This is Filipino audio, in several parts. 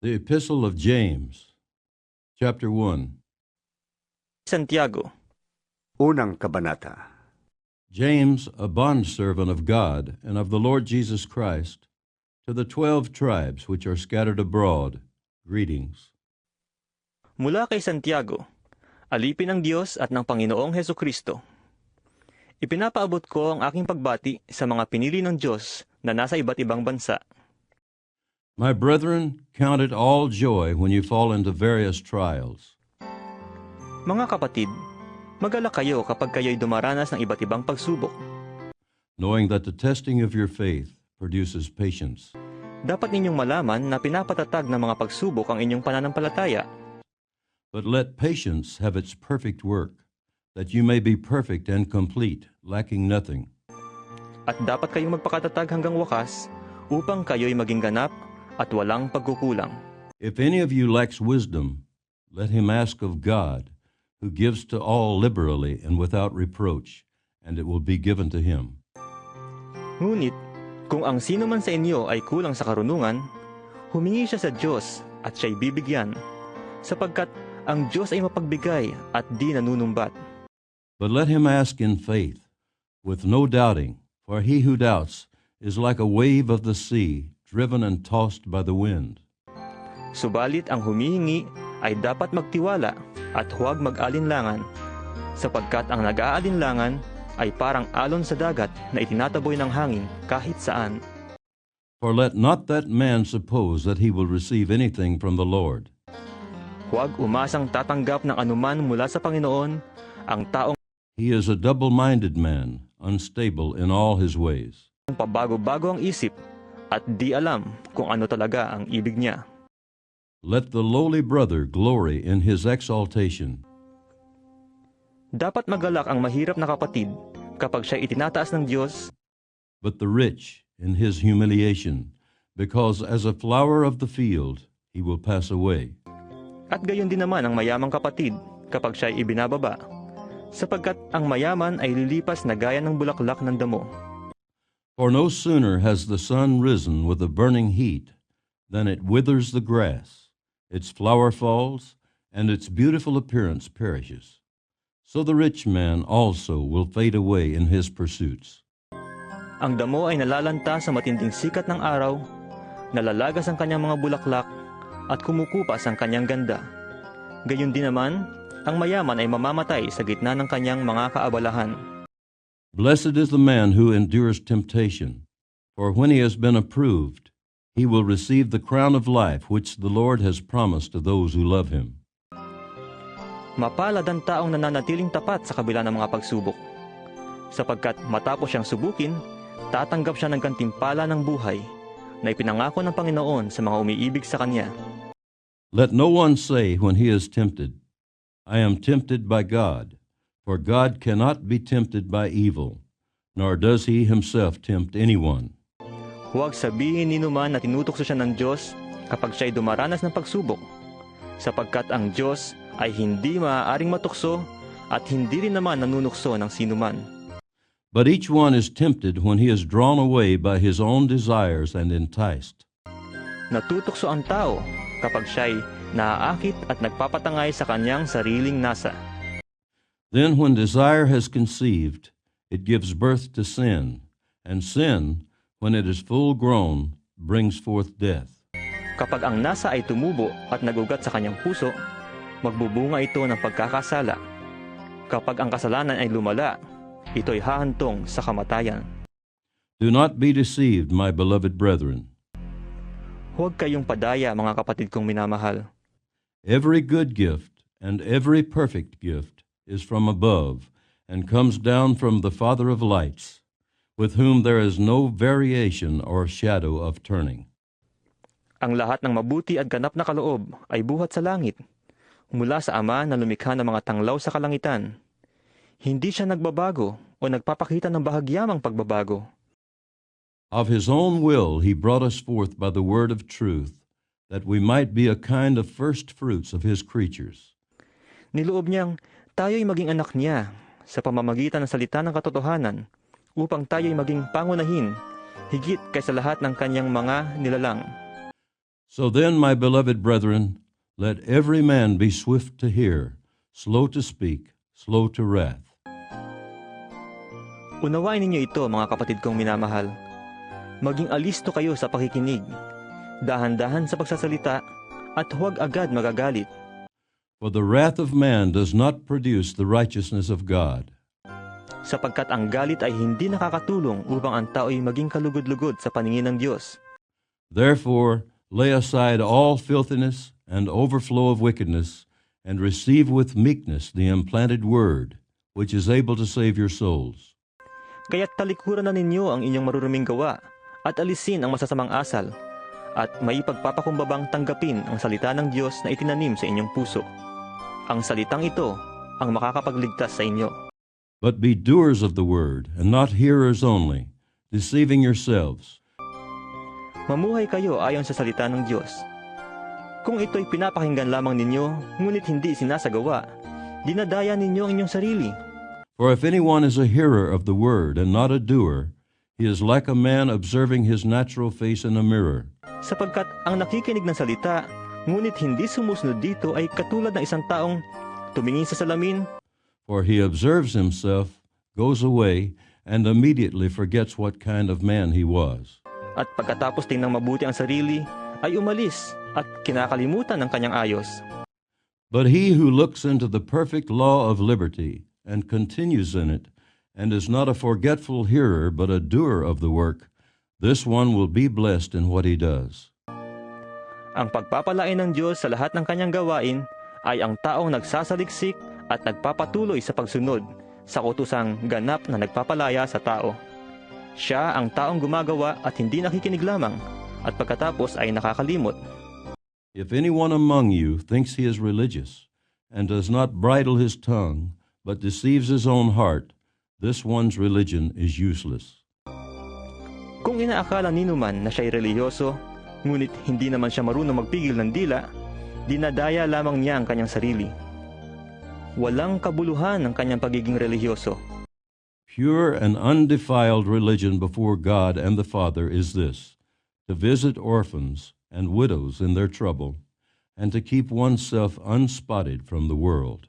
The Epistle of James, Chapter 1. Santiago, Unang Kabanata. James, a bondservant of God and of the Lord Jesus Christ, to the 12 tribes which are scattered abroad, greetings. mula kay Santiago, alipin ng Diyos at ng Panginoong Hesukristo. Ipinapaabot ko ang aking pagbati sa mga pinili ng Diyos na nasa iba't ibang bansa. My brethren, count it all joy when you fall into various trials, Mga kapatid, magalak kayo kapag kayo'y dumaranas ng iba't ibang pagsubok. knowing that the testing of your faith produces patience. Dapat ninyong malaman na pinapatatag ng mga pagsubok ang inyong pananampalataya. But let patience have its perfect work, that you may be perfect and complete, lacking nothing. At dapat kayong magpakatatag hanggang wakas upang kayo'y maging ganap at walang pagkukulang. If any of you lacks wisdom, let him ask of God, who gives to all liberally and without reproach, and it will be given to him. Ngunit, kung ang sino man sa inyo ay kulang sa karunungan, humingi siya sa Diyos at siya'y bibigyan, sapagkat ang Diyos ay mapagbigay at di nanunumbat. But let him ask in faith, with no doubting, for he who doubts is like a wave of the sea, driven and tossed by the wind. Subalit ang humihingi ay dapat magtiwala at huwag mag-alinlangan, sapagkat ang nag-aalinlangan ay parang alon sa dagat na itinataboy ng hangin kahit saan. For let not that man suppose that he will receive anything from the Lord. Huwag umasang tatanggap ng anuman mula sa Panginoon ang taong He is a double-minded man, unstable in all his ways. pabago-bago ang isip at di alam kung ano talaga ang ibig niya. Let the lowly brother glory in his exaltation, Dapat magalak ang mahirap na kapatid kapag siya itinataas ng Diyos, but the rich in his humiliation, because as a flower of the field he will pass away. at gayon din naman ang mayamang kapatid kapag siya ibinababa, sapagkat ang mayaman ay lilipas na gaya ng bulaklak ng damo. For no sooner has the sun risen with a burning heat than it withers the grass, its flower falls, and its beautiful appearance perishes. So the rich man also will fade away in his pursuits. Ang damo ay nalalanta sa matinding sikat ng araw, nalalagas ang kanyang mga bulaklak, at kumukupas ang kanyang ganda. Gayon din naman, ang mayaman ay mamamatay sa gitna ng kanyang mga kaabalahan. Blessed is the man who endures temptation, for when he has been approved, he will receive the crown of life which the Lord has promised to those who love him. Mapalad ang taong nananatiling tapat sa kabila ng mga pagsubok, sapagkat matapos siyang subukin, tatanggap siya ng gantimpala ng buhay na ipinangako ng Panginoon sa mga umiibig sa Kanya. Let no one say when he is tempted, I am tempted by God, for God cannot be tempted by evil, nor does he himself tempt anyone. Huwag sabihin ni numan na tinutokso siya ng Diyos kapag siya'y dumaranas ng pagsubok, sapagkat ang Diyos ay hindi maaaring matukso at hindi rin naman nanunukso ng sinuman. But each one is tempted when he is drawn away by his own desires and enticed. Natutokso ang tao kapag siya'y naaakit at nagpapatangay sa kanyang sariling nasa. Then when desire has conceived, it gives birth to sin, and sin, when it is full grown, brings forth death. Kapag ang nasa ay tumubo at nagugat sa kanyang puso, magbubunga ito ng pagkakasala. Kapag ang kasalanan ay lumala, ito'y hahantong sa kamatayan. Do not be deceived, my beloved brethren. Huwag kayong padaya, mga kapatid kong minamahal. Every good gift and every perfect gift is from above, and comes down from the Father of lights, with whom there is no variation or shadow of turning. Ang lahat ng mabuti at ganap na kaloob ay buhat sa langit, mula sa Ama na lumikha ng mga tanglaw sa kalangitan. Hindi siya nagbabago o nagpapakita ng bahagyamang pagbabago. Of his own will he brought us forth by the word of truth, that we might be a kind of first fruits of his creatures. Niloob niyang tayo'y maging anak niya sa pamamagitan ng salita ng katotohanan, upang tayo'y maging pangunahin, higit kaysa lahat ng kanyang mga nilalang. So then, my beloved brethren, let every man be swift to hear, slow to speak, slow to wrath. Unawain ninyo ito, mga kapatid kong minamahal. Maging alisto kayo sa pakikinig, dahan-dahan sa pagsasalita, at huwag agad magagalit. For the wrath of man does not produce the righteousness of God. Sapagkat ang galit ay hindi nakakatulong upang ang tao ay maging kalugod-lugod sa paningin ng Diyos. Therefore, lay aside all filthiness and overflow of wickedness, and receive with meekness the implanted word, which is able to save your souls. Kaya't talikuran na ninyo ang inyong maruruming gawa, at alisin ang masasamang asal, at may pagpapakumbabang tanggapin ang salita ng Diyos na itinanim sa inyong puso. Ang salitang ito ang makakapagligtas sa inyo. But be doers of the word, and not hearers only, deceiving yourselves. Mamuhay kayo ayon sa salita ng Diyos. Kung ito'y pinapakinggan lamang ninyo, ngunit hindi sinasagawa, dinadaya ninyo ang inyong sarili. For if anyone is a hearer of the word and not a doer, he is like a man observing his natural face in a mirror. Sapagkat ang nakikinig ng salita, ngunit hindi sumusunod dito ay katulad ng isang taong tumingin sa salamin, For he observes himself, goes away, and immediately forgets what kind of man he was. at pagkatapos tingnan mabuti ang sarili, ay umalis at kinakalimutan ang kanyang ayos. But he who looks into the perfect law of liberty and continues in it, and is not a forgetful hearer but a doer of the work, this one will be blessed in what he does. Ang pagpapalain ng Diyos sa lahat ng kanyang gawain ay ang taong nagsasaliksik at nagpapatuloy sa pagsunod sa kutusang ganap na nagpapalaya sa tao. Siya ang taong gumagawa at hindi nakikinig lamang, at pagkatapos ay nakakalimot. If anyone among you thinks he is religious, and does not bridle his tongue, but deceives his own heart, this one's religion is useless. Kung inaakala ninuman na siya'y relihiyoso, ngunit hindi naman siya marunong magpigil ng dila, dinadaya lamang niya ang kanyang sarili. Walang kabuluhan ang kanyang pagiging relihiyoso. Pure and undefiled religion before God and the Father is this, to visit orphans and widows in their trouble, and to keep oneself unspotted from the world.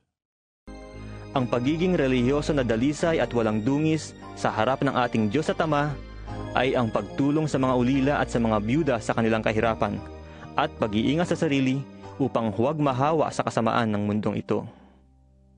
Ang pagiging relihiyoso na dalisay at walang dungis sa harap ng ating Diyos at Ama ay ang pagtulong sa mga ulila at sa mga byuda sa kanilang kahirapan, at pag-iingat sa sarili upang huwag mahawa sa kasamaan ng mundong ito.